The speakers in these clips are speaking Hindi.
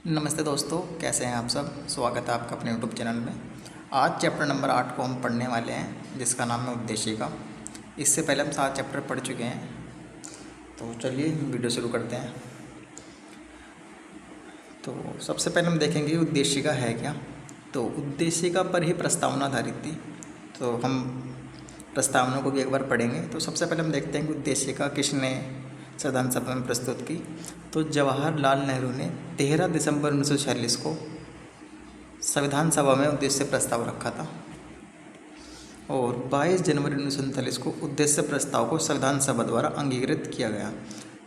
नमस्ते दोस्तों, कैसे हैं आप सब। स्वागत है आपका अपने यूट्यूब चैनल में। आज चैप्टर नंबर 8 को हम पढ़ने वाले हैं, जिसका नाम है उद्देशिका। इससे पहले हम 7 चैप्टर पढ़ चुके हैं। तो चलिए वीडियो शुरू करते हैं। तो सबसे पहले हम देखेंगे उद्देशिका है क्या। तो उद्देशिका पर ही प्रस्तावना आधारित थी। तो हम प्रस्तावना को भी एक बार पढ़ेंगे। तो सबसे पहले हम देखते हैं कि उद्देशिका किसने संविधान सभा में प्रस्तुत की। तो जवाहरलाल नेहरू ने 13 दिसंबर 1946 को संविधान सभा में उद्देश्य प्रस्ताव रखा था और 22 जनवरी 1939 को उद्देश्य प्रस्ताव को संविधान सभा द्वारा अंगीकृत किया गया।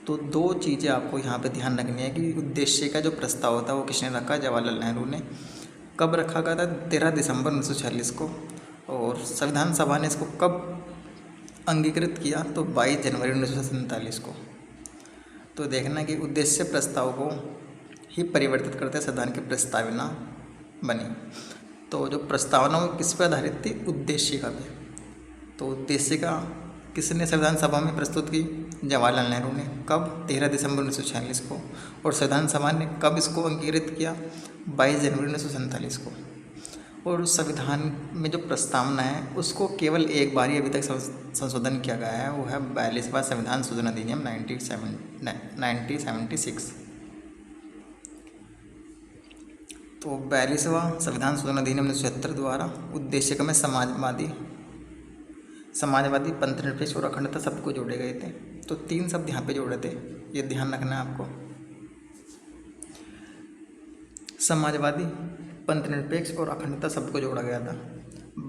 तो दो चीज़ें आपको यहाँ पे ध्यान रखनी है कि उद्देश्य का जो प्रस्ताव था वो किसने रखा, जवाहरलाल नेहरू ने। कब रखा गया था? 13 दिसंबर 1946 को। और संविधान सभा ने इसको कब अंगीकृत किया? तो 22 जनवरी 1947 को। तो देखना कि उद्देश्य प्रस्ताव को ही परिवर्तित करते संविधान की प्रस्तावना बनी। तो जो प्रस्तावना वो किस पर आधारित थी? उद्देशिका पे। तो उद्देशिका किसने संविधान सभा में प्रस्तुत की? जवाहरलाल नेहरू ने। कब? 13 दिसंबर 1946 को। और संविधान सभा ने कब इसको अंगीकृत किया? 22 जनवरी 1947 को। और संविधान में जो प्रस्तावना है उसको केवल एक बार ही अभी तक संशोधन किया गया है, वो है 42वां संविधान शोधन अधिनियम 1976। तो 42वां संविधान शोधन अधिनियम 1976 द्वारा उद्देशिका में समाजवादी पंथनिरपेक्ष और अखंडता सबको जोड़े गए थे। तो 3 शब्द यहाँ पे जोड़े थे, ये ध्यान रखना है आपको। समाजवादी, पंथनिरपेक्ष और अखंडता सबको जोड़ा गया था।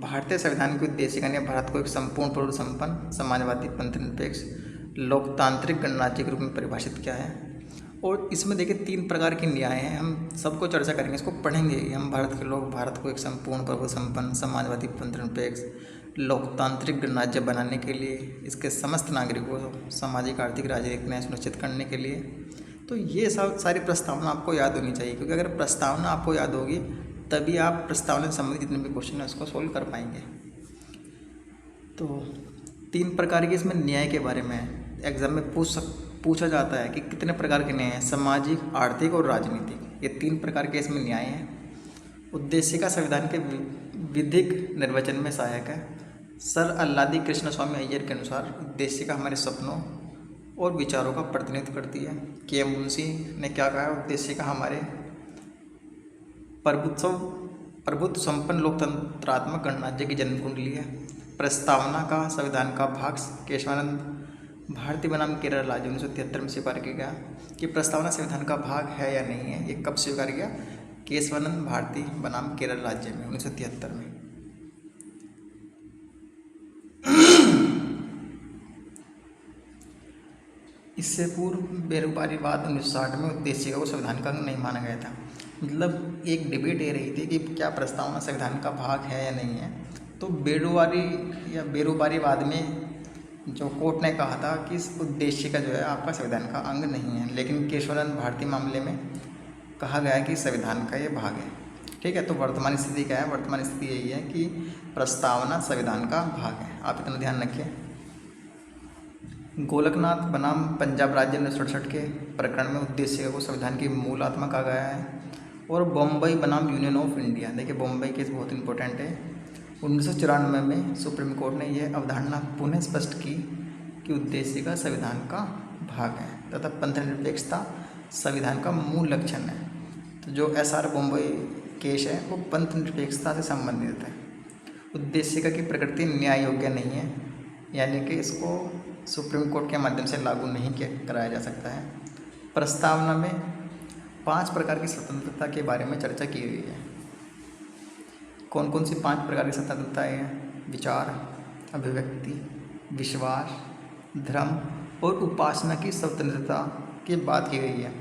भारतीय संविधान की उद्देशिका ने भारत को एक संपूर्ण पूर्व संपन्न समाजवादी, पंथनिरपेक्ष, लोकतांत्रिक गणराज्य के रूप में परिभाषित किया है। और इसमें देखिए 3 प्रकार के न्याय हैं, हम सबको चर्चा करेंगे, इसको पढ़ेंगे हम। भारत के लोग भारत को एक संपूर्ण पूर्व संपन्न समाजवादी, पंथनिरपेक्ष, लोकतांत्रिक गणराज्य बनाने के लिए, इसके समस्त नागरिकों को सामाजिक, आर्थिक, राजनीतिक न्याय सुनिश्चित करने के लिए। तो ये सारी प्रस्तावना आपको याद होनी चाहिए, क्योंकि अगर प्रस्तावना आपको याद होगी तभी आप प्रस्तावना से संबंधित जितने भी क्वेश्चन हैं उसको सोल्व कर पाएंगे। तो 3 प्रकार के इसमें न्याय के बारे में एग्जाम में पूछा जाता है कि कितने प्रकार के न्याय हैं, सामाजिक, आर्थिक और राजनीतिक। ये 3 प्रकार के इसमें न्याय हैं। उद्देशिका संविधान के विधिक निर्वचन में सहायक है। सर अल्लादी कृष्ण स्वामी अय्यर के अनुसार उद्देशिका हमारे सपनों और विचारों का प्रतिनिधित्व करती है। के एम मुंशी ने क्या कहा? उद्देशिका हमारे प्रभुत्व संपन्न लोकतंत्रात्मक गणराज्य की जन्म कुंडली है। प्रस्तावना का संविधान का भाग केशवानंद भारती बनाम केरल राज्य 1973 में स्वीकार किया गया। कि प्रस्तावना संविधान का भाग है या नहीं है, ये कब स्वीकार किया? केशवानंद भारती बनाम केरल राज्य में 1973 में। इससे पूर्व बेरोजगारीवाद 1960 में उद्देशिका को संविधान का अंग नहीं माना गया था। मतलब एक डिबेट ये रही थी कि क्या प्रस्तावना संविधान का भाग है या नहीं है। तो बेरोजगारीवाद में जो कोर्ट ने कहा था कि इस उद्देशिका जो है आपका संविधान का अंग नहीं है, लेकिन केशवानंद भारती मामले में कहा गया कि संविधान का ये भाग है। ठीक है। तो वर्तमान स्थिति क्या है? वर्तमान स्थिति यही है कि प्रस्तावना संविधान का भाग है। आप इतना ध्यान रखिए। गोलकनाथ बनाम पंजाब राज्य 1967 के प्रकरण में उद्देशिका को संविधान की मूल आत्मा कहा गया है। और बम्बई बनाम यूनियन ऑफ इंडिया, देखिए बम्बई केस बहुत इंपॉर्टेंट है। 1994 में सुप्रीम कोर्ट ने यह अवधारणा पुनः स्पष्ट की कि उद्देशिका संविधान का भाग है तथा पंथनिरपेक्षता संविधान का मूल लक्षण है। तो जो SR बम्बई केस है वो पंथनिरपेक्षता से संबंधित है। उद्देशिका की प्रकृति न्याय योग्य नहीं है, यानी कि इसको सुप्रीम कोर्ट के माध्यम से लागू नहीं कराया जा सकता है। प्रस्तावना में 5 प्रकार की स्वतंत्रता के बारे में चर्चा की हुई है। कौन कौन सी 5 प्रकार की स्वतंत्रताएँ हैं? विचार, अभिव्यक्ति, विश्वास, धर्म और उपासना की स्वतंत्रता की बात की गई है।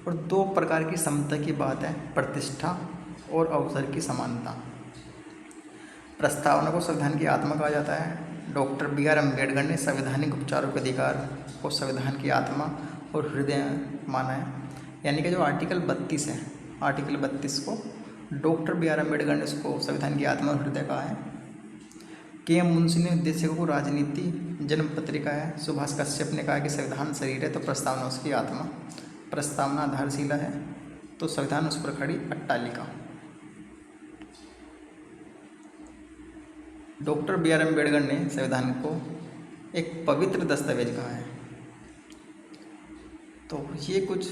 और 2 प्रकार की समता की बात है, प्रतिष्ठा और अवसर की समानता। प्रस्तावना को संविधान की आत्मा कहा जाता है। डॉक्टर BR अम्बेडकर ने संवैधानिक उपचारों के अधिकार को संविधान की आत्मा और हृदय माना है। यानी कि जो आर्टिकल 32 है, आर्टिकल 32 को डॉक्टर BR अम्बेडकर ने उसको संविधान की आत्मा और हृदय कहा है। के एम मुंशी ने उद्देशिका को राजनीति जन्म पत्रिका है। सुभाष कश्यप ने कहा कि संविधान शरीर है तो प्रस्तावना उसकी आत्मा। प्रस्तावना आधारशिला है। तो संविधान उस पर खड़ी अट्टालिका। डॉक्टर बी आर अम्बेडकर ने संविधान को एक पवित्र दस्तावेज कहा है। तो ये कुछ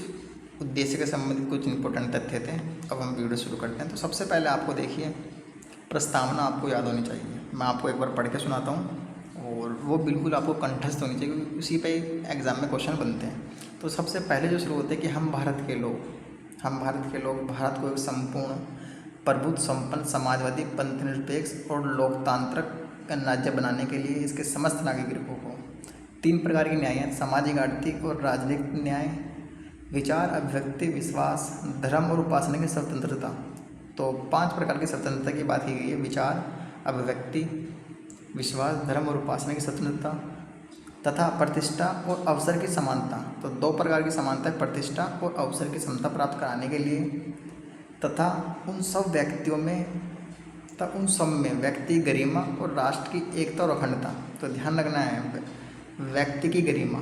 उद्देश्य के संबंधित कुछ इंपॉर्टेंट तथ्य थे। अब हम वीडियो शुरू करते हैं। तो सबसे पहले आपको देखिए, प्रस्तावना आपको याद होनी चाहिए। मैं आपको एक बार पढ़ के सुनाता हूँ और वो बिल्कुल आपको कंठस्थ होनी चाहिए, क्योंकि उसी पे एग्ज़ाम में क्वेश्चन बनते हैं। तो सबसे पहले जो शुरू होते हैं कि हम भारत के लोग भारत को एक संपूर्ण प्रभुत्व संपन्न समाजवादी पंथनिरपेक्ष और लोकतांत्रिक गणराज्य बनाने के लिए इसके समस्त नागरिकों को 3 प्रकार के न्याय हैं: सामाजिक, आर्थिक और राजनीतिक न्याय, विचार, अभिव्यक्ति, विश्वास, धर्म और उपासना की स्वतंत्रता। तो 5 प्रकार की स्वतंत्रता की बात की गई है: विचार, अभिव्यक्ति, विश्वास, धर्म और उपासना की स्वतंत्रता तथा प्रतिष्ठा और अवसर की समानता। तो 2 प्रकार की समानता है: प्रतिष्ठा और अवसर की समता प्राप्त कराने के लिए तथा उन सब में व्यक्ति गरिमा और राष्ट्र की एकता और अखंडता। तो ध्यान रखना है, व्यक्ति की गरिमा,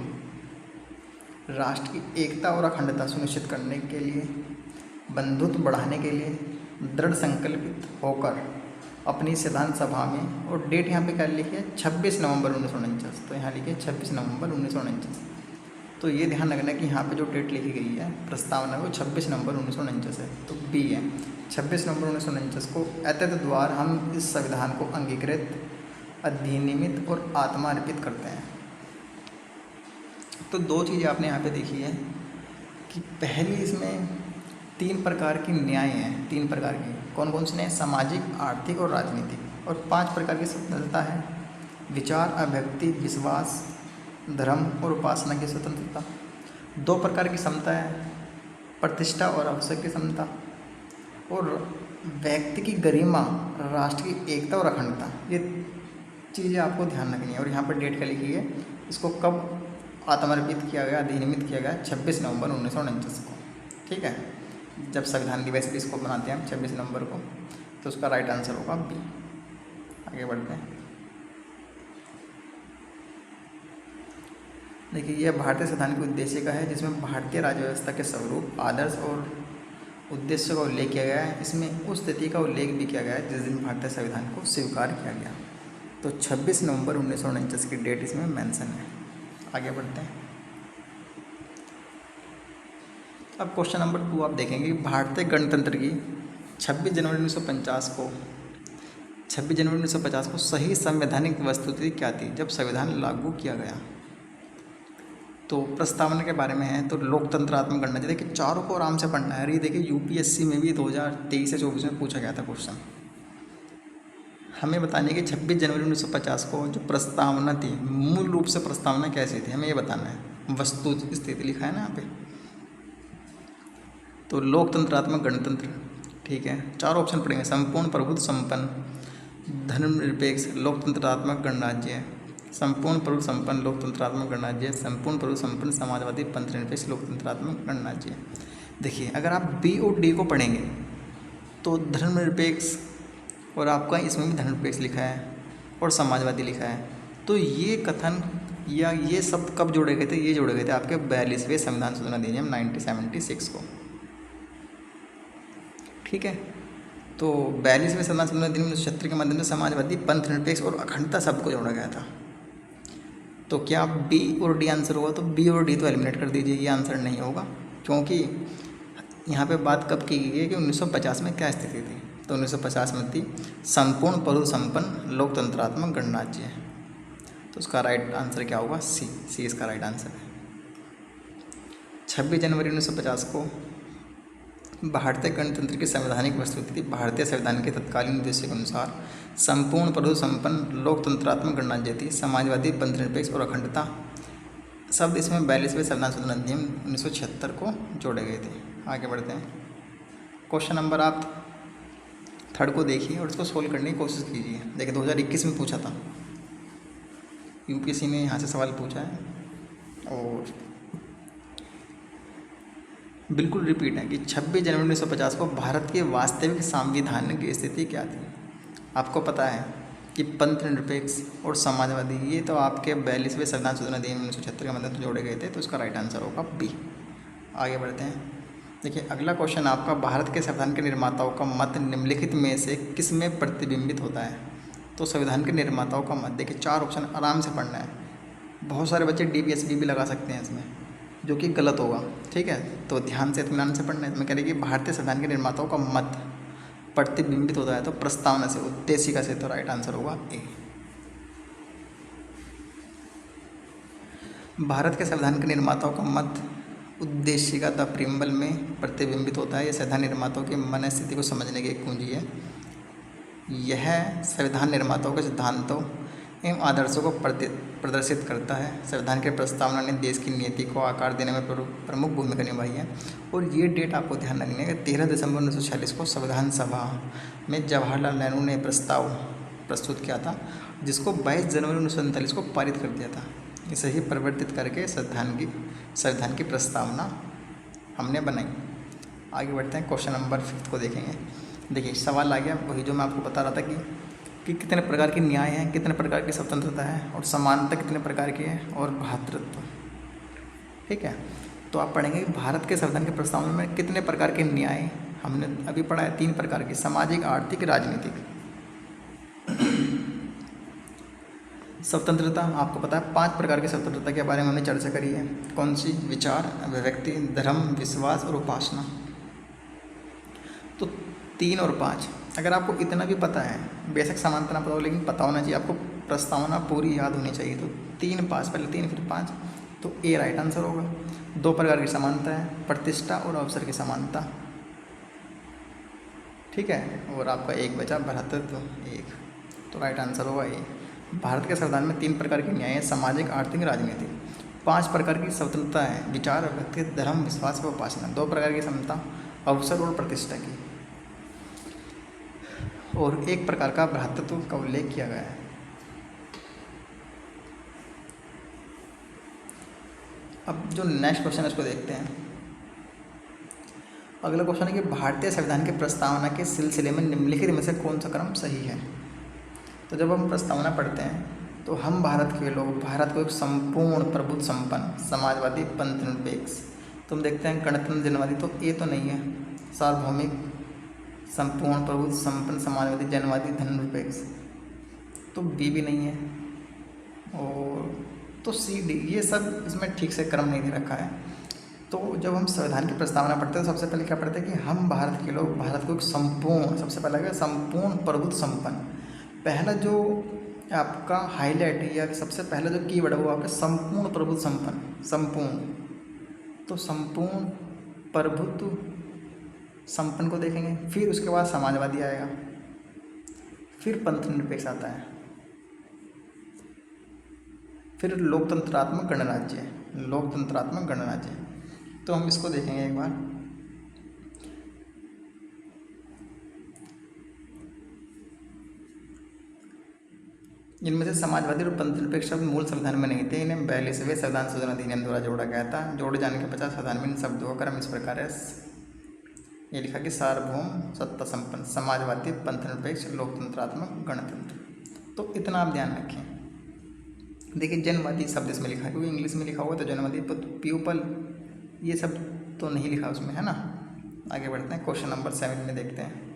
राष्ट्र की एकता और अखंडता सुनिश्चित करने के लिए, बंधुत्व बढ़ाने के लिए दृढ़ संकल्पित होकर अपनी संविधान सभा में, और डेट यहाँ पे क्या लिखी है, 26 नवंबर 1949। तो यहाँ लिखिए 26 नवंबर 1949। तो ये ध्यान रखना कि यहाँ पे जो डेट लिखी गई है प्रस्तावना वो 26 नवंबर 1949 है। तो बी है, 26 नवंबर 1949 को एतद द्वारा हम इस संविधान को अंगीकृत, अधिनियमित और आत्मा अर्पित करते हैं। तो 2 चीज़ें आपने यहाँ पे देखी है कि पहली इसमें 3 प्रकार की न्याय हैं। 3 प्रकार की कौन कौन से न्याय? सामाजिक, आर्थिक और राजनीतिक। और 5 प्रकार की स्वतंत्रता है: विचार, अभिव्यक्ति, विश्वास, धर्म और उपासना की स्वतंत्रता। 2 प्रकार की समता है: प्रतिष्ठा और अवसर की समता, और व्यक्ति की गरिमा, राष्ट्र की एकता और अखंडता। ये चीज़ें आपको ध्यान रखनी है। और यहाँ पर डेट क्या लिखी है, इसको कब आत्मार्पित किया गया, अधिनियमित किया गया? 26 नवंबर 1949 को। ठीक है, जब संविधान दिवस भी इसको मनाते हैं हम 26 नवंबर को। तो उसका राइट आंसर होगा बी। आगे बढ़ते हैं। देखिए, यह भारतीय संविधान के उद्देश्य का है, जिसमें भारतीय राज्य व्यवस्था के स्वरूप, आदर्श और उद्देश्य का उल्लेख किया गया है। इसमें उस तिथि का उल्लेख भी किया गया है जिस दिन भारतीय संविधान को स्वीकार किया गया। तो 26 नवंबर 1949 की डेट इसमें मेंशन है। आगे बढ़ते हैं। अब क्वेश्चन नंबर 2 आप देखेंगे, भारतीय गणतंत्र की 26 जनवरी 1950 को सही संवैधानिक वस्तुस्थिति क्या थी जब संविधान लागू किया गया? तो प्रस्तावना के बारे में है। तो लोकतंत्रात्मक गणराज्य, देखिए चारों को आराम से पढ़ना है। ये देखिए यूपीएससी में भी 2023 से 24 में पूछा गया था क्वेश्चन। हमें बताने की 26 जनवरी 1950 को जो प्रस्तावना थी, मूल रूप से प्रस्तावना कैसी थी हमें ये बताना है। वस्तु स्थिति लिखा है ना यहाँ पे। तो लोकतंत्रात्मक गणतंत्र, ठीक है, 4 ऑप्शन पड़ेंगे: संपूर्ण प्रभुत्व संपन्न धर्मनिरपेक्ष लोकतंत्रात्मक गणराज्य, संपूर्ण प्रभुत्व संपन्न लोकतंत्रात्मक गणराज्य, संपूर्ण प्रभुत्व संपन्न समाजवादी पंथनिरपेक्ष लोकतंत्रात्मक गणराज्य। देखिए, अगर आप बी और डी को पढ़ेंगे तो धर्मनिरपेक्ष, और आपका इसमें भी धर्मनिरपेक्ष लिखा है और समाजवादी लिखा है। तो ये कथन या ये शब्द कब जोड़े गए थे? ये जोड़े गए थे आपके 42वें संविधान शोधन अधिनियम 1976 को। ठीक है, तो 42वें संविधान शोधन अधिनियम 1976 के माध्यम से समाजवादी पंथनिरपेक्ष और अखंडता शब्द को जोड़ा गया था। तो क्या बी और डी आंसर होगा? तो बी और डी तो एलिमिनेट कर दीजिए, ये आंसर नहीं होगा, क्योंकि यहाँ पे बात कब की गई है कि 1950 में क्या स्थिति थी। तो 1950 में थी संपूर्ण प्रभुत्व संपन्न लोकतंत्रात्मक गणराज्य। तो उसका राइट आंसर क्या होगा? सी इसका राइट आंसर है। 26 जनवरी 1950 को भारतीय गणतंत्र की संवैधानिक वस्तुस्थिति भारतीय संविधान के तत्कालीन उद्देश्य के अनुसार संपूर्ण प्रभुत्व संपन्न लोकतंत्रात्मक गणराज्य थी, समाजवादी पंथनिरपेक्ष और अखंडता शब्द इसमें 42वें संविधान शोधन अधिनियम 1976 को जोड़े गए थे। आगे बढ़ते हैं। क्वेश्चन नंबर आप 3 को देखिए और इसको सोल्व करने की कोशिश कीजिए। देखिए 2021 में पूछा था, यूपीएससी ने यहाँ से सवाल पूछा है और बिल्कुल रिपीट है कि 26 जनवरी 1950 को भारत के वास्तविक संविधान की स्थिति क्या थी। आपको पता है कि पंथनिरपेक्ष और समाजवादी ये तो आपके 42वें संविधान शोधन अधिनियम 1976 के मदद से जोड़े गए थे। तो इसका राइट आंसर होगा बी। आगे बढ़ते हैं। देखिए अगला क्वेश्चन आपका, भारत के संविधान के निर्माताओं का मत निम्नलिखित में से किस में प्रतिबिंबित होता है। तो संविधान के निर्माताओं का मत, देखिए 4 ऑप्शन आराम से पढ़ना है। बहुत सारे बच्चे DPSB भी लगा सकते हैं इसमें, जो कि गलत होगा, ठीक है। तो ध्यान से इत्मीनान से पढ़ना है। इसमें कह रही कि भारतीय संविधान के निर्माताओं का मत प्रतिबिंबित होता है, तो प्रस्तावना से, उद्देशिका से, तो राइट आंसर होगा ए। भारत के संविधान के निर्माताओं का मत उद्देशिका द प्रीम्बल में प्रतिबिंबित होता है। यह संविधान निर्माताओं की मनस्थिति को समझने की एक कुंजी है। यह संविधान निर्माताओं के सिद्धांतों एवं आदर्शों को प्रदर्शित करता है। संविधान की प्रस्तावना ने देश की नीति को आकार देने में प्रमुख भूमिका निभाई है। और ये डेट आपको ध्यान रखनी है, 13 दिसंबर 1946 को संविधान सभा में जवाहरलाल नेहरू ने प्रस्ताव प्रस्तुत किया था, जिसको 22 जनवरी 1939 को पारित कर दिया था। इसे ही परिवर्तित करके संविधान की प्रस्तावना हमने बनाई। आगे बढ़ते हैं, क्वेश्चन नंबर 5 को देखेंगे। देखिए सवाल आ गया वही जो मैं आपको बता रहा था कि कितने प्रकार के न्याय हैं, कितने प्रकार की स्वतंत्रता है, और समानता कितने प्रकार की है, और भ्रातृत्व, ठीक है। तो आप पढ़ेंगे कि भारत के संविधान के प्रस्तावना में कितने प्रकार के न्याय, हमने अभी पढ़ा है 3 प्रकार की, सामाजिक, आर्थिक, राजनीतिक। स्वतंत्रता आपको पता है 5 प्रकार की स्वतंत्रता के बारे में हमने चर्चा करी है। कौन सी? विचार, अभिव्यक्ति, धर्म, विश्वास और उपासना। तो 3 और 5, अगर आपको इतना भी पता है, बेशक समानता ना पता हो लेकिन पता होना चाहिए, आपको प्रस्तावना पूरी याद होनी चाहिए। तो 3 5, पहले 3 फिर 5, तो ए राइट आंसर होगा। 2 प्रकार की समानता है, प्रतिष्ठा और अवसर की समानता, ठीक है। और आपका एक बचा भ्रातृत्व, 1, तो राइट आंसर होगा ए। भारत के संविधान में 3 प्रकार के न्याय हैं, सामाजिक, आर्थिक, राजनीतिक। 5 प्रकार की स्वतंत्रता है, विचार, अभिव्यक्ति, धर्म, विश्वास व उपासना। 2 प्रकार की समता, अवसर और प्रतिष्ठा की, और 1 प्रकार का भ्रातृत्व का उल्लेख किया गया है। अब जो नेक्स्ट क्वेश्चन है उसको देखते हैं। अगला क्वेश्चन है कि भारतीय संविधान की प्रस्तावना के सिलसिले में निम्नलिखित में से कौन सा क्रम सही है। तो जब हम प्रस्तावना पढ़ते हैं तो हम भारत के लोग भारत को एक संपूर्ण प्रभुत्व संपन्न समाजवादी पंथ निरपेक्ष, तो हम देखते हैं गणतंत्र जनवादी, तो ए तो नहीं है। सार्वभौमिक, संपूर्ण प्रभुत्व संपन्न समाजवादी, जनवादी, धर्मनिरपेक्ष, तो बी भी नहीं है। और तो सी डी, ये सब इसमें ठीक से क्रम नहीं दे रखा है। तो जब हम संविधान की प्रस्तावना पढ़ते हैं तो सबसे पहले क्या पढ़ते हैं कि हम भारत के लोग भारत को एक संपूर्ण, सबसे पहले क्या, संपूर्ण प्रभुत्व संपन्न। पहला जो आपका हाईलाइट या सबसे पहला जो कीवर्ड है वो आपका संपूर्ण प्रभुत्व संपन्न, संपूर्ण। तो संपूर्ण प्रभुत्व संपन्न को देखेंगे, फिर उसके बाद समाजवादी आएगा, फिर पंथ निरपेक्ष आता है, फिर लोकतंत्रात्मक गणराज्य, लोकतंत्रात्मक गणराज्य। तो हम इसको देखेंगे एक बार। इनमें से समाजवादी और पंथ निरपेक्ष शब्द मूल संविधान में नहीं थे, इन्हें 42वें संविधान संशोधन अधिनियम द्वारा जोड़ा गया था। जोड़े जाने के पश्चात संविधान में इन शब्दों का क्रम इस प्रकार है, ये लिखा कि सार्वभौम, सत्ता संपन्न, समाजवादी, पंथ निरपेक्ष, लोकतंत्रात्मक, गणतंत्र। तो इतना आप ध्यान रखें। देखिए जनवादी शब्द इसमें लिखा है, क्योंकि इंग्लिश में लिखा हुआ तो जनवादी, पीपल, ये सब तो नहीं लिखा उसमें, है ना। आगे बढ़ते हैं, क्वेश्चन नंबर 7 में देखते हैं।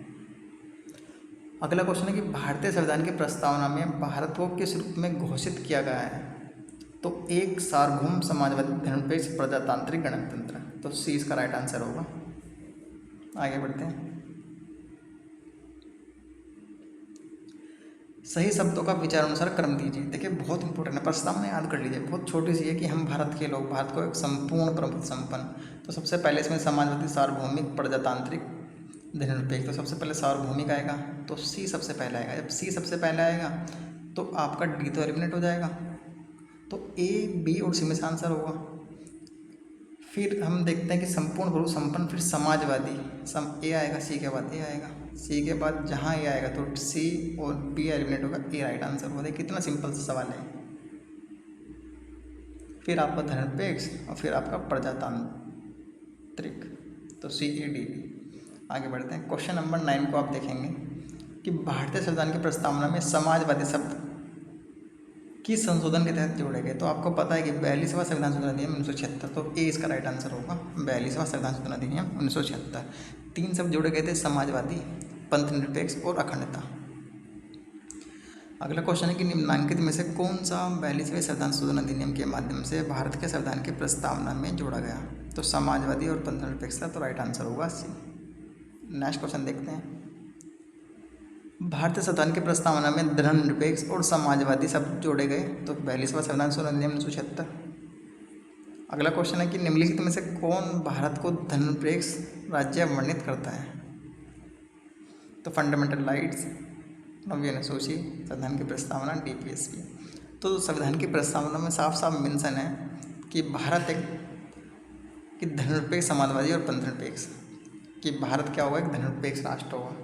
अगला क्वेश्चन है कि भारतीय संविधान की प्रस्तावना में भारत को किस रूप में घोषित किया गया है। तो 1 सार्वभौम, समाजवादी, धर्मनिरपेक्ष, प्रजातांत्रिक, गणतंत्र। तो सी इसका राइट आंसर होगा। आगे बढ़ते हैं। सही शब्दों का विचारानुसार क्रम दीजिए। देखिए बहुत इंपॉर्टेंट है, प्रस्तावना याद कर लीजिए, बहुत छोटी सी है कि हम भारत के लोग भारत को एक संपूर्ण प्रभुत्व संपन्न। तो सबसे पहले इसमें समाजवादी, सार्वभौमिक, प्रजातांत्रिक, धर्मनिरपेक्ष। तो सबसे पहले सार्वभौमिक आएगा, तो सी सबसे पहले आएगा। जब सी सबसे पहले आएगा तो आपका डी तो एलिमिनेट हो जाएगा, तो ए, बी और सी में से आंसर होगा। फिर हम देखते हैं कि संपूर्ण प्रभुत्व संपन्न, फिर समाजवादी, ए आएगा, सी के बाद ए आएगा, सी के बाद जहाँ ए आएगा तो सी और बी एलिमिनेट होगा, ए राइट आंसर होगा। कितना सिंपल सा सवाल है। फिर आपका धर्मनिरपेक्ष और फिर आपका प्रजातांत्रिक, तो सी, ए, डी, बी। आगे बढ़ते हैं, क्वेश्चन नंबर 9 को आप देखेंगे कि भारतीय संविधान की प्रस्तावना में समाजवादी शब्द किस संशोधन के तहत जोड़े गए? तो आपको पता है कि 42वां संविधान शोधन अधिनियम 1976, तो ए इसका राइट आंसर होगा 42वां संविधान शोधन अधिनियम 1976। 3 शब्द जोड़े गए थे, समाजवादी, पंथ निरपेक्ष और अखंडता। अगला क्वेश्चन है कि निम्नलिखित में से कौन सा 42वें संविधान शोधन अधिनियम के माध्यम से भारत के संविधान की प्रस्तावना में जोड़ा गया? तो समाजवादी और पंथ निरपेक्षता, तो राइट आंसर होगा सी। नेक्स्ट क्वेश्चन देखते हैं। भारतीय संविधान की प्रस्तावना में धर्मनिरपेक्ष और समाजवादी शब्द जोड़े गए, तो 42वां संविधान शोधन अधिनियम 1976। अगला क्वेश्चन है कि निम्नलिखित में से कौन भारत को धर्मनिरपेक्ष राज्य वर्णित करता है? तो फंडामेंटल राइट्स, नवीन अनुसूची, संविधान की प्रस्तावना, डीपीएसपी। तो संविधान की प्रस्तावना में साफ साफ मेंशन है कि भारत एक कि धर्मनिरपेक्ष, समाजवादी और पंथ निरपेक्ष, कि भारत क्या होगा, एक धर्मनिरपेक्ष राष्ट्र होगा।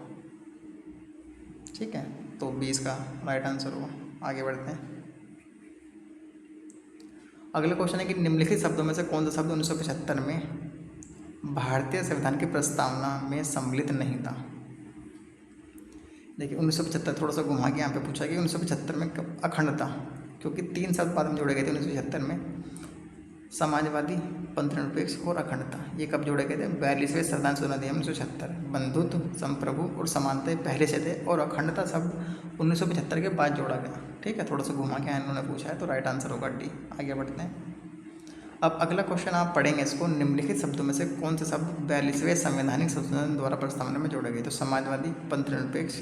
ठीक है, तो 20 का राइट आंसर होगा। आगे बढ़ते हैं। अगला क्वेश्चन है कि निम्नलिखित शब्दों में से कौन सा शब्द 1975 में भारतीय संविधान की प्रस्तावना में सम्मिलित नहीं था? देखिए 1975 थोड़ा सा घुमा के यहाँ पे पूछा कि 1975 में अखंडता, क्योंकि 3 शब्द बाद में जोड़े गए थे 1976 में, समाजवादी, पंथ निरपेक्ष और अखंडता। ये कब जोड़े गए थे? 42वें संविधान शोधन अधिनियम 1976। बंधुत्व, संप्रभु और समानता पहले से थे और अखंडता शब्द 1975 के बाद जोड़ा गया। ठीक है, थोड़ा सा घुमा के इन्होंने पूछा है, तो राइट आंसर होगा डी। आगे बढ़ते हैं। अब अगला क्वेश्चन आप पढ़ेंगे इसको, निम्नलिखित शब्दों में से कौन से शब्द 42वें संवैधानिक संशोधन द्वारा प्रस्तावना में जोड़े गए? तो समाजवादी, पंथ निरपेक्ष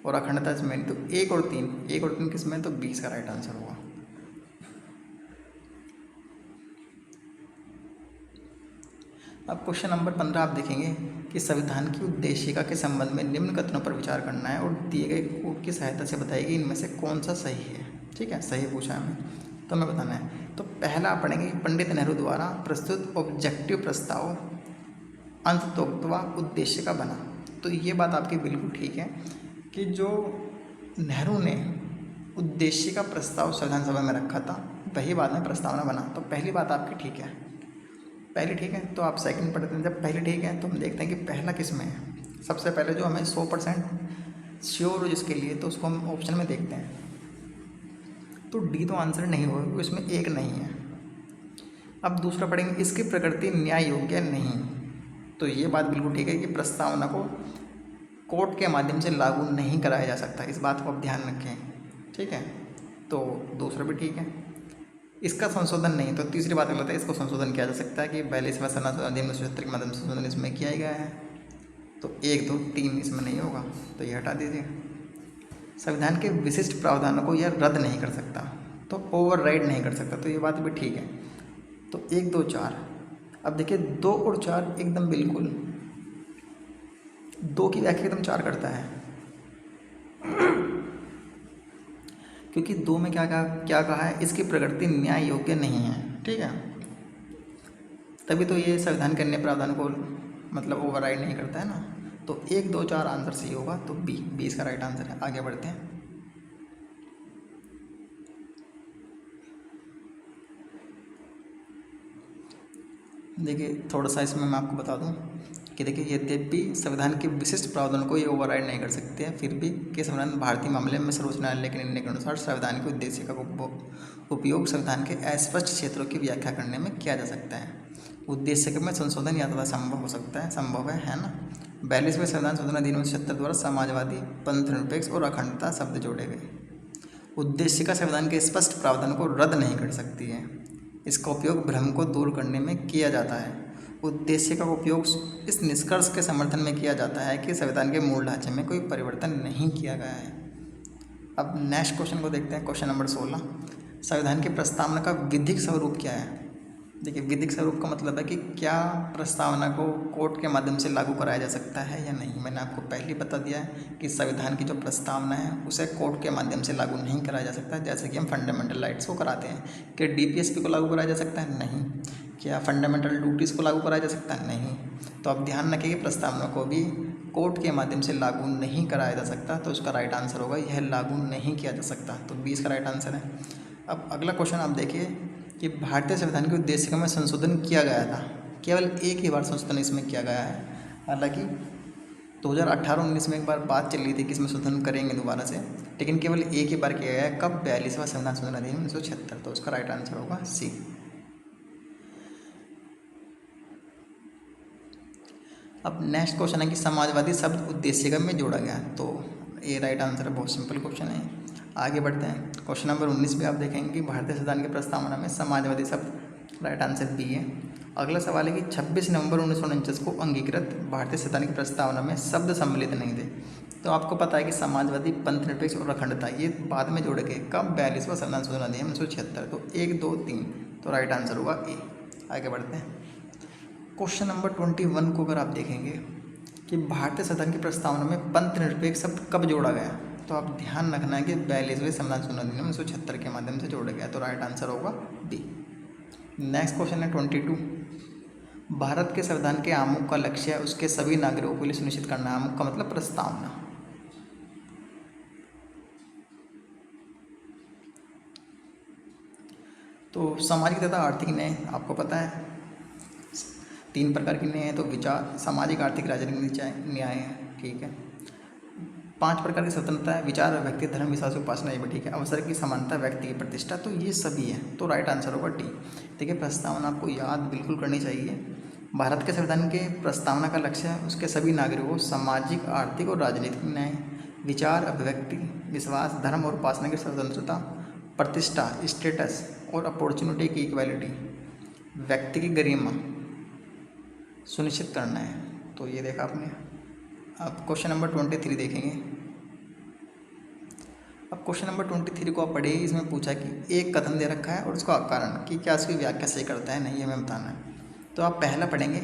और अखंडता इसमें, तो 1 और 3 किसमें? तो 20 का राइट आंसर होगा। अब क्वेश्चन नंबर 15 आप देखेंगे कि संविधान की उद्देशिका के संबंध में निम्न कथनों पर विचार करना है और दिए गए कोड की सहायता से बताइए इनमें से कौन सा सही है। ठीक है, सही पूछा है हमें, तो हमें बताना है। तो पहला आप पढ़ेंगे कि पंडित नेहरू द्वारा प्रस्तुत ऑब्जेक्टिव प्रस्ताव अंततोक्तवा उद्देशिका बना। तो ये बात आपकी बिल्कुल ठीक है कि जो नेहरू ने उद्देशिका प्रस्ताव संविधान सभा में रखा था वही बाद में प्रस्तावना बना। तो पहली बात आपकी ठीक है, पहली ठीक है। तो आप सेकंड पढ़ते हैं, जब पहली ठीक है तो हम देखते हैं कि पहला किस में है। सबसे पहले जो हमें 100% श्योर हो जिसके लिए, तो उसको हम ऑप्शन में देखते हैं। तो डी तो आंसर नहीं होगा क्योंकि इसमें 1 नहीं है। अब दूसरा पढ़ेंगे, इसकी प्रकृति न्याय योग्य नहीं। तो ये बात बिल्कुल ठीक है कि प्रस्तावना को कोर्ट के माध्यम से लागू नहीं कराया जा सकता, इस बात को आप ध्यान रखें। ठीक है, तो दूसरा भी ठीक है। इसका संशोधन नहीं, तो तीसरी बात गलत है, इसको संशोधन किया जा सकता है कि 42वां संविधान अधिनियम 1976 के माध्यम से संशोधन इसमें किया गया है। तो 1, 2, 3 इसमें नहीं होगा, तो ये हटा दीजिए। संविधान के विशिष्ट प्रावधानों को यह रद्द नहीं कर सकता, तो ओवरराइड नहीं कर सकता, तो ये बात भी ठीक है। तो 1, 2, 4। अब देखिए 2 और 4 एकदम बिल्कुल 2 की व्याख्या एकदम 4 करता है, क्योंकि 2 में क्या कहा है, इसकी प्रकृति न्याय योग्य नहीं है। ठीक है, तभी तो ये संविधान के अन्य प्रावधान को मतलब ओवरराइड नहीं करता है ना। तो 1, 2, 4 आंसर सही होगा, तो बी 20 का राइट आंसर है। आगे बढ़ते हैं। देखिए थोड़ा सा इसमें मैं आपको बता दूं कि देखिए यद्यपि संविधान के विशिष्ट प्रावधान को ये ओवरराइड नहीं कर सकते हैं, फिर भी कि संविधान भारतीय मामले में सर्वोच्च न्यायालय के निर्णय के अनुसार संविधान के उद्देश्य का उपयोग संविधान के अस्पष्ट क्षेत्रों की व्याख्या करने में किया जा सकता है। उद्देश्य में संशोधन या तथा संभव हो सकता है, संभव है ना। 42वें संविधान शोधन अधिनियम 1976 द्वारा समाजवादी, पंथ निरपेक्ष और अखंडता शब्द जोड़े गए। उद्देश्य का संविधान के स्पष्ट प्रावधान को रद्द नहीं कर सकती है, इसका उपयोग भ्रम को दूर करने में किया जाता है। उद्देश्य का उपयोग इस निष्कर्ष के समर्थन में किया जाता है कि संविधान के मूल ढांचे में कोई परिवर्तन नहीं किया गया है। अब नेक्स्ट क्वेश्चन को देखते हैं, क्वेश्चन नंबर 16। संविधान की प्रस्तावना का विधिक स्वरूप क्या है? देखिए विधिक स्वरूप का मतलब है कि क्या प्रस्तावना को कोर्ट के माध्यम से लागू कराया जा सकता है या नहीं। मैंने आपको पहले बता दिया है कि संविधान की जो प्रस्तावना है उसे कोर्ट के माध्यम से लागू नहीं कराया जा सकता, जैसे कि हम फंडामेंटल राइट्स को कराते हैं। क्या डीपीएसपी को लागू कराया जा सकता है? नहीं। क्या फंडामेंटल ड्यूटीज़ को लागू कराया जा सकता है? नहीं। तो आप ध्यान रखें कि प्रस्तावना को भी कोर्ट के माध्यम से लागू नहीं कराया जा सकता, तो उसका राइट आंसर होगा यह लागू नहीं किया जा सकता। तो 20 का राइट आंसर है। अब अगला क्वेश्चन आप देखिए कि भारतीय संविधान के उद्देश्य में संशोधन किया गया था, केवल एक ही बार संशोधन इसमें किया गया है। हालांकि 2018-19 में एक बार बात चल रही थी कि इसमें संशोधन करेंगे दोबारा से, लेकिन केवल एक ही बार किया गया है। कब? 42वां संविधान संशोधन अधिनियम 1976। तो उसका राइट आंसर होगा सी। अब नेक्स्ट क्वेश्चन है कि समाजवादी शब्द उद्देश्यगत में जोड़ा गया, तो ये राइट आंसर है। बहुत सिंपल क्वेश्चन है। आगे बढ़ते हैं। क्वेश्चन नंबर 19 भी आप देखेंगे कि भारतीय संविधान की प्रस्तावना में समाजवादी शब्द, राइट आंसर बी है। अगला सवाल है कि 26 नवंबर 1949 को अंगीकृत भारतीय संविधान की प्रस्तावना में शब्द सम्मिलित नहीं थे। तो आपको पता है कि समाजवादी, पंथनिरपेक्ष और अखंडता ये बाद में जोड़े गए। कब? 42वां संविधान संशोधन अधिनियम 1976। तो 1, 2, 3, तो राइट आंसर होगा ए। आगे बढ़ते हैं। क्वेश्चन नंबर 21 को अगर आप देखेंगे कि भारतीय संविधान की प्रस्तावना में पंथनिरपेक्ष शब्द कब जोड़ा गया, तो आप ध्यान रखना है कि 42वें संविधान संशोधन अधिनियम 1976 के माध्यम से जोड़ा गया। तो राइट आंसर होगा बी। नेक्स्ट क्वेश्चन है 22। भारत के संविधान के आमुख का लक्ष्य है उसके सभी नागरिकों के लिए सुनिश्चित करना। आमुख का मतलब प्रस्तावना। तो सामाजिक तथा आर्थिक न्याय आपको पता है 3 प्रकार के न्याय है। तो विचार, सामाजिक, आर्थिक, राजनीतिक न्याय है, ठीक है। 5 प्रकार की स्वतंत्रता है। विचार, व्यक्ति, धर्म, विश्वास, उपासना, ये भी ठीक है। अवसर की समानता, व्यक्ति की प्रतिष्ठा, तो ये सभी है। तो राइट आंसर होगा डी। देखिए, प्रस्तावना आपको याद बिल्कुल करनी चाहिए। भारत के संविधान के प्रस्तावना का लक्ष्य है उसके सभी नागरिकों को सामाजिक, आर्थिक और राजनीतिक न्याय, विचार, अभिव्यक्ति, विश्वास, धर्म और उपासना की स्वतंत्रता, प्रतिष्ठा, स्टेटस और अपॉर्चुनिटी की इक्वालिटी, व्यक्ति की गरिमा सुनिश्चित करना है। तो ये देखा आपने। अब क्वेश्चन नंबर 23 देखेंगे। अब क्वेश्चन नंबर 23 को आप पढ़िए। इसमें पूछा कि एक कथन दे रखा है और उसका कारण कि क्या उसकी व्याख्या सही करता है, नहीं हमें बताना है। तो आप पहला पढ़ेंगे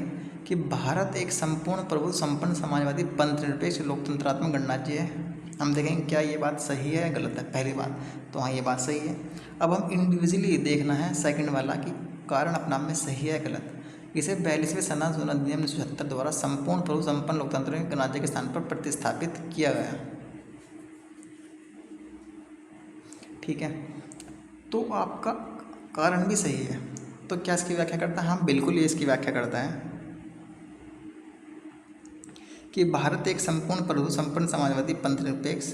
कि भारत एक संपूर्ण प्रभुत्व संपन्न समाजवादी पंथनिरपेक्ष लोकतंत्रात्मक गणराज्य है। हम देखेंगे क्या ये बात सही है या गलत है। पहली बात तो हाँ, ये बात सही है। अब हम इंडिविजुअली देखना है सेकंड वाला कि कारण अपना में सही है या गलत। इसे 42वें संविधान संशोधन अधिनियम 1976 द्वारा संपूर्ण प्रभुत्व संपन्न लोकतांत्रिक गणराज्य के स्थान पर प्रतिस्थापित किया गया, ठीक है। तो आपका कारण भी सही है। तो क्या इसकी व्याख्या करता है? हाँ, बिल्कुल ये इसकी व्याख्या करता है कि भारत एक संपूर्ण प्रभुत्व संपन्न समाजवादी पंथनिरपेक्ष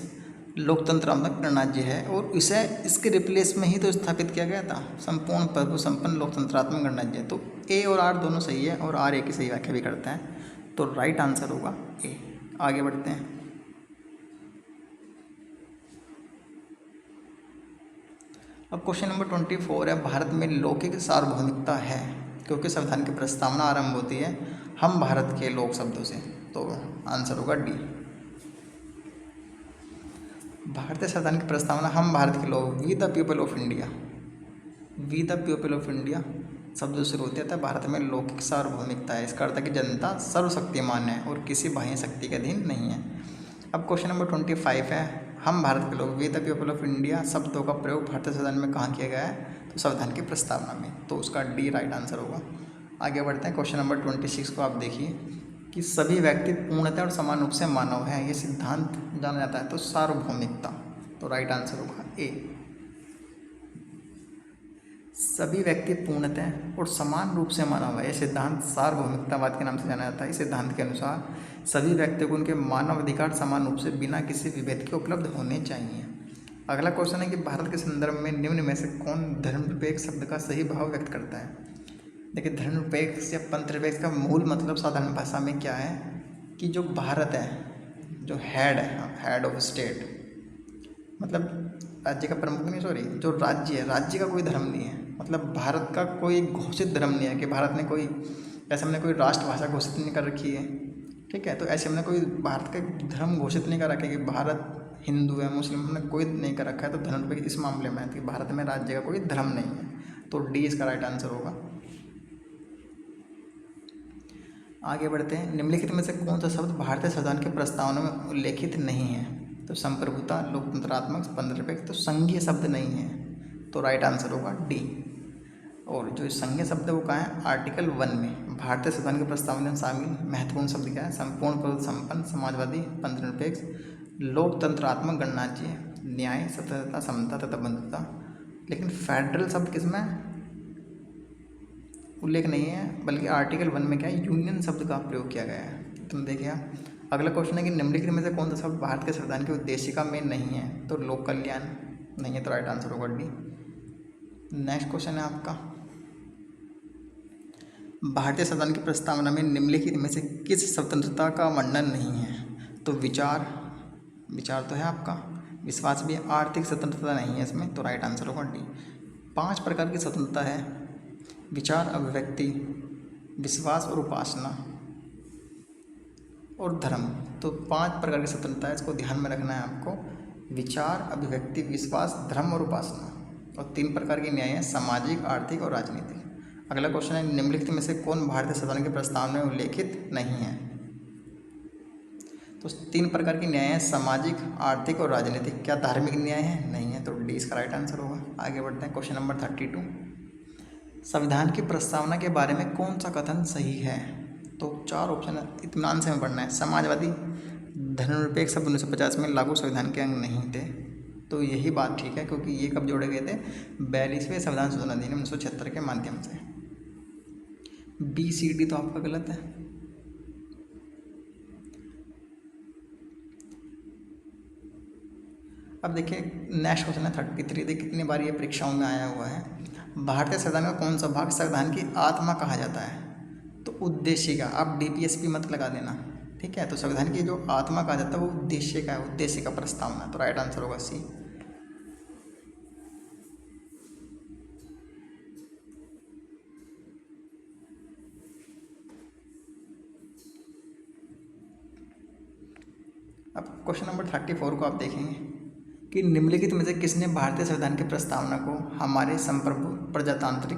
लोकतंत्रात्मक गणराज्य है और इसे इसके रिप्लेस में ही तो स्थापित किया गया था, संपूर्ण प्रभुत्व संपन्न लोकतंत्रात्मक गणराज्य। तो ए और आर दोनों सही है और आर ए की सही व्याख्या भी करता है। तो राइट आंसर होगा ए। आगे बढ़ते हैं। अब क्वेश्चन नंबर 24 है, भारत में लौकिक सार्वभौमिकता है क्योंकि संविधान की प्रस्तावना आरंभ होती है हम भारत के लोक शब्दों से। तो आंसर होगा डी। भारतीय संविधान की प्रस्तावना हम भारत के लोग, we the people of India, we the people of India शब्दों से होते था। भारत में लौकिक सार्वभौमिकता है, इसका अर्थ है कि जनता सर्वशक्तिमान है और किसी बाह्य शक्ति के अधीन नहीं है। अब क्वेश्चन नंबर 25 है, हम भारत के लोग, we the people of India शब्दों का प्रयोग भारतीय संविधान में कहाँ किया गया है? तो संविधान की प्रस्तावना में। तो उसका डी राइट आंसर होगा। आगे बढ़ते हैं। क्वेश्चन नंबर 26 को आप देखिए कि सभी व्यक्ति पूर्णतः और समान रूप से मानव है, ये सिद्धांत जाना जाता है। तो सार्वभौमिकता, तो राइट आंसर होगा ए। सभी व्यक्ति पूर्णतः और समान रूप से मानव है, यह सिद्धांत सार्वभौमिकतावाद के नाम से जाना जाता है। इस सिद्धांत के अनुसार सभी व्यक्तियों को उनके मानव अधिकार समान रूप से बिना किसी विभेद के उपलब्ध होने चाहिए। अगला क्वेश्चन है कि भारत के संदर्भ में निम्न में से कौन धर्मनिरपेक्ष शब्द का सही भाव व्यक्त करता है? देखिए, धर्मनिरपेक्ष या पंथनिरपेक्ष का मूल मतलब साधारण भाषा में क्या है कि जो भारत है, जो हेड है, हेड ऑफ स्टेट, मतलब राज्य का प्रमुख नहीं, सॉरी, जो राज्य है, राज्य का कोई धर्म नहीं है। मतलब भारत का कोई घोषित धर्म नहीं है कि भारत ने कोई, ऐसे हमने कोई राष्ट्रभाषा घोषित नहीं कर रखी है, ठीक है। तो ऐसे हमने कोई भारत का धर्म घोषित नहीं कर रखा है कि भारत हिंदू है, मुस्लिम, हमने कोई नहीं कर रखा है। तो धर्मनिरपेक्ष इस मामले में है कि भारत में राज्य का कोई धर्म नहीं है। तो डी इसका राइट आंसर होगा। आगे बढ़ते हैं। निम्नलिखित में से कौन सा शब्द भारतीय संविधान के प्रस्तावना में उल्लेखित नहीं है? तो संप्रभुता, लोकतंत्रात्मक, पंथनिरपेक्ष, तो संघीय शब्द नहीं है। तो राइट आंसर होगा डी। और जो संघीय शब्द है वो कहाँ है? आर्टिकल 1 में भारतीय संविधान के प्रस्तावना में शामिल महत्वपूर्ण शब्द क्या है? संपूर्ण प्रभुत्व संपन्न समाजवादी पंथनिरपेक्ष लोकतंत्रात्मक गणराज्य, न्याय, स्वतंत्रता, समता तथा बंधुता। लेकिन फेडरल शब्द किसमें उल्लेख नहीं है, बल्कि आर्टिकल 1 में क्या है? यूनियन शब्द का प्रयोग किया गया है। तुम देखिए अगला क्वेश्चन है कि निम्नलिखित में से कौन सा शब्द भारत के संविधान की उद्देशिका में नहीं है? तो लोक कल्याण नहीं है, तो राइट आंसर होगा डी। नेक्स्ट क्वेश्चन है आपका, भारतीय संविधान की प्रस्तावना में निम्नलिखित में से किस स्वतंत्रता का वर्णन नहीं है? तो विचार तो है आपका, विश्वास भी है, आर्थिक स्वतंत्रता नहीं है इसमें, तो राइट आंसर होगा डी। 5 प्रकार की स्वतंत्रता है, विचार, अभिव्यक्ति, विश्वास और उपासना और धर्म। तो 5 प्रकार की स्वतंत्रता है, इसको ध्यान में रखना है आपको, विचार, अभिव्यक्ति, विश्वास, धर्म और उपासना। और 3 प्रकार के न्याय हैं, सामाजिक, आर्थिक और राजनीतिक। अगला क्वेश्चन है, निम्नलिखित में से कौन भारतीय संविधान के प्रस्तावना में उल्लेखित नहीं है? तो 3 प्रकार के न्याय हैं, सामाजिक, आर्थिक और राजनीतिक। क्या धार्मिक न्याय है? नहीं है, तो डी इसका राइट आंसर होगा। आगे बढ़ते हैं, क्वेश्चन नंबर 32, संविधान की प्रस्तावना के बारे में कौन सा कथन सही है? तो 4 ऑप्शन है, इत्मीनान से हमें पढ़ना है। समाजवादी, धर्मनिरपेक्ष शब्द 1950 में लागू संविधान के अंग नहीं थे, तो यही बात ठीक है, क्योंकि ये कब जोड़े गए थे? 42वें संविधान संशोधन अधिनियम 1976 के माध्यम से। बी सी डी तो आपका गलत है। अब देखिए नेक्स्ट क्वेश्चन है 33, देखिए कितनी बार ये परीक्षाओं में आया हुआ है। भारतीय संविधान का कौन सा भाग संविधान की आत्मा कहा जाता है? तो उद्देशिका, आप डीपीएसपी मत लगा देना, ठीक है। तो संविधान की जो आत्मा कहा जाता है वो उद्देश्य का है, उद्देश्य का प्रस्तावना, तो राइट आंसर होगा सी। अब क्वेश्चन नंबर 34 को आप देखेंगे कि निम्नलिखित में से किसने भारतीय संविधान की प्रस्तावना को हमारे संप्रभु प्रजातांत्रिक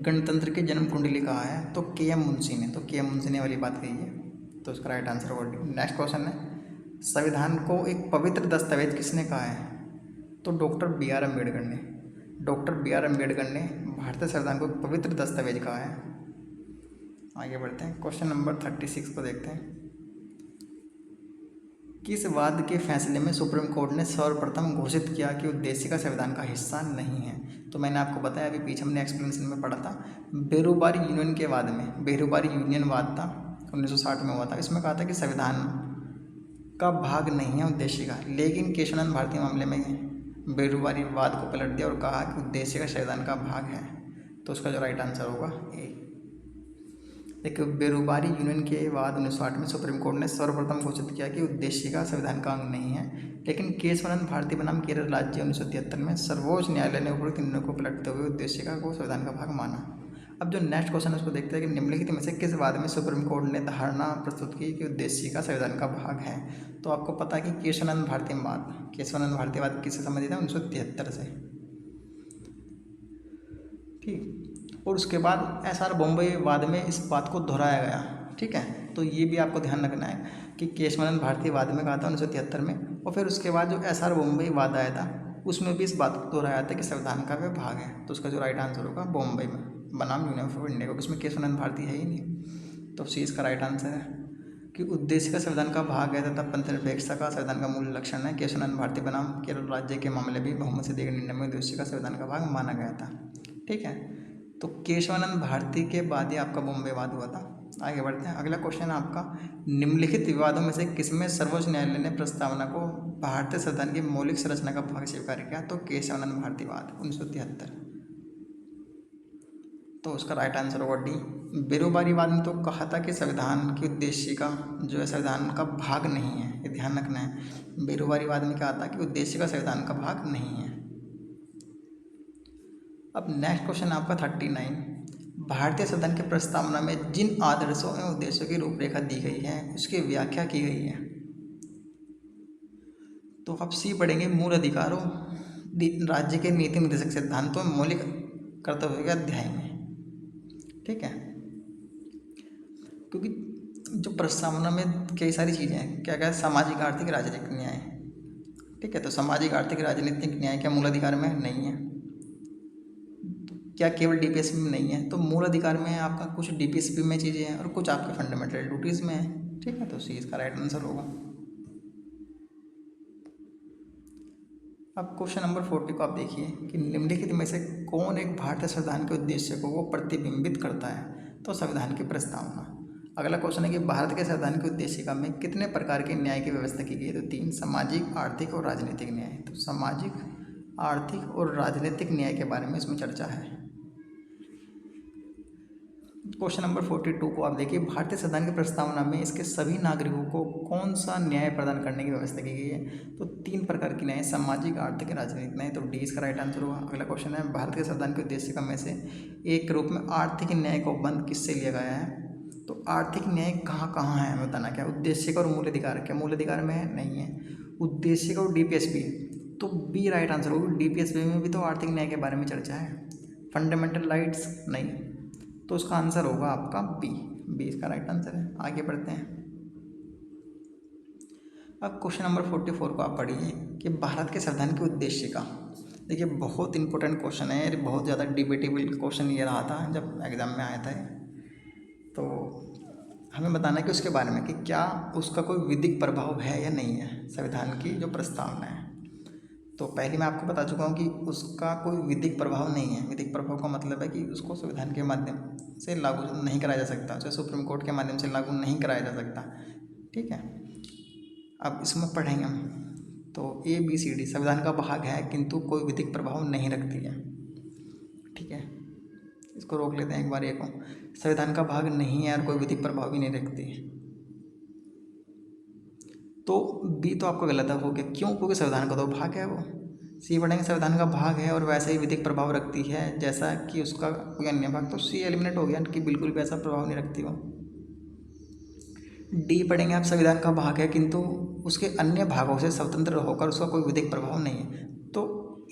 गणतंत्र की जन्म कुंडली कहा है? तो के एम मुंशी ने, तो के एम मुंशी ने वाली बात कही है, तो उसका राइट आंसर होगा डी। नेक्स्ट क्वेश्चन है, संविधान को एक पवित्र दस्तावेज किसने कहा है? तो डॉक्टर बी आर अम्बेडकर ने, डॉक्टर बी आर अम्बेडकर ने भारतीय संविधान को एक पवित्र दस्तावेज कहा है। आगे बढ़ते हैं, क्वेश्चन नंबर 36 को देखते हैं। किस वाद के फैसले में सुप्रीम कोर्ट ने सर्वप्रथम घोषित किया कि उद्देशिका संविधान का हिस्सा नहीं है? तो मैंने आपको बताया, अभी पीछे हमने एक्सप्लेनेशन में पढ़ा था, बेरोबारी यूनियन के वाद में, बेरोबारी यूनियन वाद था 1960 में हुआ था। इसमें कहा था कि संविधान का भाग नहीं है उद्देशिका, लेकिन केशवानंद भारती मामले में बेरोबारी वाद को पलट दिया और कहा कि उद्देशिका संविधान का भाग है, तो उसका जो राइट आंसर होगा ए। एक बेरोबारी यूनियन के बाद 1960 में सुप्रीम कोर्ट ने सर्वप्रथम घोषित किया कि उद्देशिका संविधान का अंग नहीं है, लेकिन केशवानंद भारती बनाम केरल राज्य 1973 में सर्वोच्च न्यायालय ने उपरोक्त निर्णय को पलटते हुए उद्देशिका को संविधान का भाग माना। अब जो नेक्स्ट क्वेश्चन है उसको देखते हैं कि निम्नलिखित में से किस वाद में सुप्रीम कोर्ट ने धारणा प्रस्तुत की कि उद्देशिका संविधान का भाग है? तो आपको पता है कि केशवानंद भारती वाद, केशवानंद भारती वाद किससे संबंधित है? 1973 से, ठीक। और उसके बाद एस आर बॉम्बे वाद में इस बात को दोहराया गया, ठीक है। तो ये भी आपको ध्यान रखना है कि केशवानंद भारती वाद में कहा था 1973 में, और फिर उसके बाद जो एस आर बॉम्बे वाद आया था उसमें भी इस बात को दोहराया था कि संविधान का वह भाग है। तो उसका जो राइट आंसर होगा बॉम्बे में बनाम यूनियन ऑफ इंडिया, क्योंकि उसमें केशवानंद भारती है ही नहीं, तो सी इसका राइट आंसर है कि उद्देश्य का संविधान का भाग है तथा पंथनिरपेक्षता का संविधान का मूल लक्षण है। केशवानंद भारती बनाम केरल राज्य के मामले भी बहुमत से दिए गए निर्णय में उद्देश्य का संविधान का भाग माना गया था, ठीक है। तो केशवानंद भारती के बाद ही आपका बॉम्बे वाद हुआ था। आगे बढ़ते हैं, अगला क्वेश्चन है आपका, निम्नलिखित विवादों में से किसमें सर्वोच्च न्यायालय ने प्रस्तावना को भारतीय संविधान की मौलिक संरचना का भाग स्वीकार किया? तो केशवानंद भारती वाद 1973, तो उसका राइट आंसर होगा डी। बेरोबारी वाद में तो कहा था कि संविधान की उद्देशिका जो है संविधान का भाग नहीं है, ये ध्यान रखना है। बेरोबारी वाद में क्या आता है कि उद्देशिका संविधान का भाग नहीं है। अब नेक्स्ट क्वेश्चन आपका 39, भारतीय संविधान की प्रस्तावना में जिन आदर्शों एवं उद्देश्यों की रूपरेखा दी गई है उसकी व्याख्या की गई है? तो आप सी पढ़ेंगे, मूल अधिकारों, राज्य के नीति निर्देशक सिद्धांतों, मौलिक कर्तव्यों के अध्याय में, ठीक है। क्योंकि जो प्रस्तावना में कई सारी चीज़ें हैं, क्या क्या, सामाजिक, आर्थिक, राजनीतिक न्याय, ठीक है। तो सामाजिक, आर्थिक, राजनीतिक न्याय क्या मूल अधिकार में नहीं है? क्या केवल डीपीएसपी में नहीं है? तो मूल अधिकार में आपका कुछ डीपीएसपी में चीज़ें हैं और कुछ आपके फंडामेंटल ड्यूटीज़ में है, ठीक है। तो सी इसका राइट आंसर होगा। अब क्वेश्चन नंबर 40 को आप देखिए कि निम्नलिखित में से कौन एक भारतीय संविधान के उद्देश्य को वो प्रतिबिंबित करता है? तो संविधान की प्रस्तावना। अगला क्वेश्चन है कि भारत के संविधान की उद्देशिका में कितने प्रकार के न्याय की व्यवस्था की गई है? तो 3, सामाजिक, आर्थिक और राजनीतिक न्याय। तो सामाजिक, आर्थिक और राजनीतिक न्याय के बारे में इसमें चर्चा है। क्वेश्चन नंबर 42 को आप देखिए, भारतीय संविधान की प्रस्तावना में इसके सभी नागरिकों को कौन सा न्याय प्रदान करने की व्यवस्था की गई है? तो 3 प्रकार की न्याय, सामाजिक, आर्थिक, राजनीतिक न्याय। तो डी इसका राइट आंसर होगा। अगला क्वेश्चन है, भारत के संविधान के उद्देशिका में से एक के रूप में आर्थिक न्याय को बंद किससे लिया गया है? तो आर्थिक न्याय कहाँ कहाँ है बताना क्या? उद्देशिका और मूल अधिकार। क्या मूल अधिकार में है? नहीं है। उद्देशिका और डीपीएसपी, तो बी राइट आंसर होगा। डीपीएसपी में भी तो आर्थिक न्याय के बारे में चर्चा है। फंडामेंटल राइट्स नहीं, तो उसका आंसर होगा आपका बी इसका राइट आंसर है। आगे बढ़ते हैं। अब क्वेश्चन नंबर 44 को आप पढ़िए कि भारत के संविधान की उद्देशिका। देखिए बहुत इंपॉर्टेंट क्वेश्चन है, ये बहुत ज़्यादा डिबेटेबल क्वेश्चन ये रहा था जब एग्ज़ाम में आया था। तो हमें बताना है कि उसके बारे में कि क्या उसका कोई विधिक प्रभाव है या नहीं है, संविधान की जो प्रस्तावना है। तो पहले मैं आपको बता चुका हूँ कि उसका कोई विधिक प्रभाव नहीं है। विधिक प्रभाव का मतलब है कि उसको संविधान के माध्यम से लागू नहीं कराया जा सकता, उसे सुप्रीम कोर्ट के माध्यम से लागू नहीं कराया जा सकता। ठीक है, अब इसमें पढ़ेंगे हम। तो ABCD संविधान का भाग है किंतु कोई विधिक प्रभाव नहीं रखती है। ठीक है, इसको रोक लेते हैं एक बार। ये को संविधान का भाग नहीं है और कोई विधिक प्रभाव भी नहीं रखती है, तो बी तो आपका गलत हो गया। क्यों? क्योंकि संविधान का तो भाग है वो। सी पढ़ेंगे संविधान का भाग है और वैसे ही विधिक प्रभाव रखती है जैसा कि उसका कोई अन्य भाग, तो सी एलिमिनेट हो गया कि बिल्कुल भी ऐसा प्रभाव नहीं रखती वो। डी पढ़ेंगे आप, संविधान का भाग है किंतु उसके अन्य भागों से स्वतंत्र होकर उसका कोई विधिक प्रभाव नहीं है। तो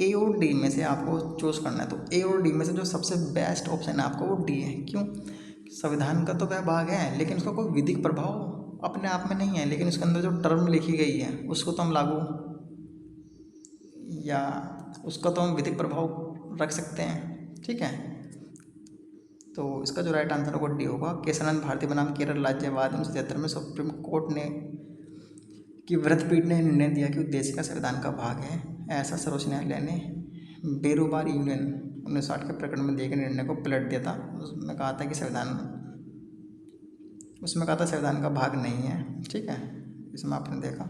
ए और डी में से आपको चूज करना है। तो ए और डी में से जो सबसे बेस्ट ऑप्शन है आपको वो डी है। क्यों? संविधान का तो वह भाग है लेकिन उसका कोई विधिक प्रभाव अपने आप में नहीं है, लेकिन उसके अंदर जो टर्म लिखी गई है उसको तो हम लागू या उसका तो हम विधिक प्रभाव रख सकते हैं। ठीक है, तो इसका जो राइट आंसर होगा डी होगा। केशवानंद भारती बनाम केरल राज्य वाद 1973 में सुप्रीम कोर्ट ने की वृत्तपीठ ने निर्णय दिया कि उद्देशिका संविधान का भाग है। ऐसा सर्वोच्च न्यायालय ने बेरोबार यूनियन 1960 के प्रकरण में दिए गए निर्णय को पलट दिया था। उसमें कहा था संविधान का भाग नहीं है। ठीक है, इसमें आपने देखा।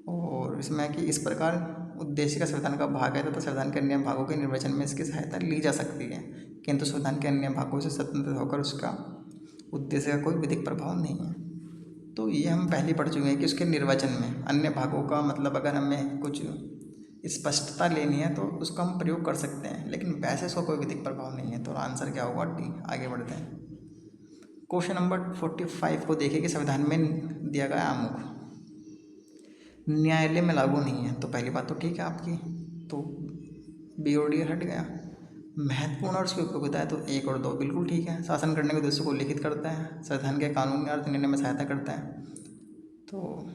और इसमें कि इस प्रकार उद्देशिका संविधान का भाग है तथा संविधान के अन्य भागों के निर्वचन में इसकी सहायता ली जा सकती है, किंतु संविधान के अन्य भागों से स्वतंत्र होकर उसका उद्देश्य का कोई विधिक प्रभाव नहीं है। तो ये हम पहले पढ़ चुके हैं कि उसके निर्वचन में अन्य भागों का मतलब अगर हमें कुछ स्पष्टता लेनी है तो उसका हम प्रयोग कर सकते हैं, लेकिन वैसे उसका कोई विधिक प्रभाव नहीं है। तो आंसर क्या होगा? डी। आगे बढ़ते हैं। क्वेश्चन नंबर 45 को देखिए कि संविधान में दिया गया आमुख न्यायालय में लागू नहीं है। तो पहली बात तो ठीक है आपकी, तो बी और डी हट गया। महत्वपूर्ण और उसकी उपयोगिता है तो 1 और 2 बिल्कुल ठीक है। शासन करने के उद्देश्य को लिखित करता है, संविधान के कानूनी अर्थ निर्णय में सहायता करता है, तो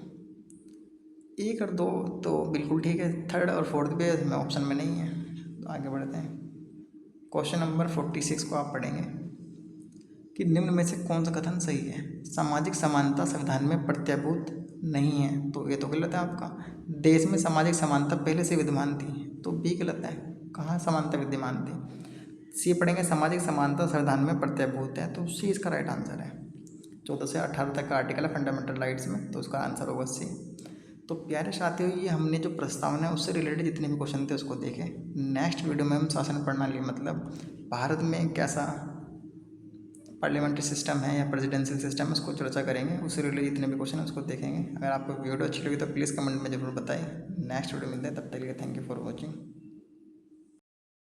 1 और 2 तो बिल्कुल ठीक है। 3rd और 4th भी इसमें ऑप्शन में नहीं है। तो आगे बढ़ते हैं। क्वेश्चन नंबर 46 को आप पढ़ेंगे कि निम्न में से कौन सा कथन सही है? सामाजिक समानता संविधान में प्रत्याभूत नहीं है, तो ये तो गलत है आपका। देश में सामाजिक समानता पहले से विद्यमान थी, तो बी गलत है। कहाँ समानता विद्यमान थी? सी पढ़ेंगे सामाजिक समानता संविधान में प्रत्याभूत है, तो सी इसका राइट आंसर है। 14 से 18 तक का आर्टिकल है फंडामेंटल राइट्स में, तो उसका आंसर होगा सी। तो प्यारे साथियों, ये हमने जो प्रस्तावना है उससे रिलेटेड जितने भी क्वेश्चन थे उसको देखें। नेक्स्ट वीडियो में हम शासन प्रणाली मतलब भारत में कैसा पार्लियामेंट्री सिस्टम है या प्रेसिडेंशियल सिस्टम है उसको चर्चा करेंगे। उससे रिलेटेड जितने भी क्वेश्चन है उसको देखेंगे। अगर आपको वीडियो अच्छी लगी तो प्लीज़ कमेंट में जरूर बताएं। नेक्स्ट वीडियो मिलते हैं, तब तक के लिए थैंक यू फॉर वॉचिंग।